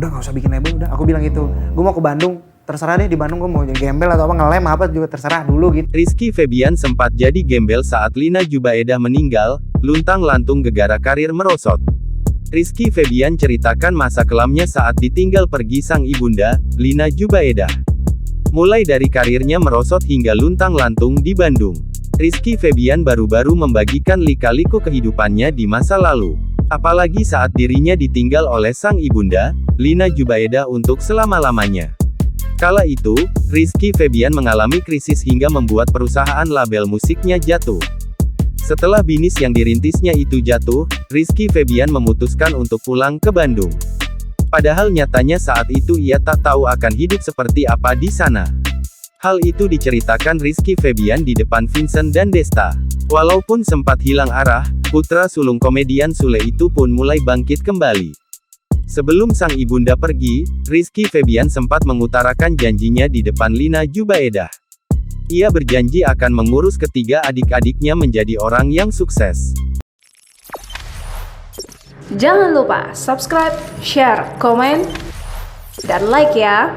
udah nggak usah bikin label, udah. Aku bilang gitu, gue mau ke Bandung, terserah deh di Bandung gue mau jadi gembel atau apa, ngelem apa juga terserah dulu gitu. Rizky Febian sempat jadi gembel saat Lina Jubaedah meninggal, luntang-lantung gegara karir merosot. Rizky Febian ceritakan masa kelamnya saat ditinggal pergi sang ibunda, Lina Jubaedah. Mulai dari karirnya merosot hingga luntang-lantung di Bandung. Rizky Febian baru-baru membagikan lika-liku kehidupannya di masa lalu. Apalagi saat dirinya ditinggal oleh sang ibunda, Lina Jubaedah untuk selama-lamanya. Kala itu, Rizky Febian mengalami krisis hingga membuat perusahaan label musiknya jatuh. Setelah bisnis yang dirintisnya itu jatuh, Rizky Febian memutuskan untuk pulang ke Bandung. Padahal nyatanya saat itu ia tak tahu akan hidup seperti apa di sana. Hal itu diceritakan Rizky Febian di depan Vincent dan Desta. Walaupun sempat hilang arah, putra sulung komedian Sule itu pun mulai bangkit kembali. Sebelum sang ibunda pergi, Rizky Febian sempat mengutarakan janjinya di depan Lina Jubaedah. Ia berjanji akan mengurus ketiga adik-adiknya menjadi orang yang sukses. Jangan lupa subscribe, share, komen, dan like ya.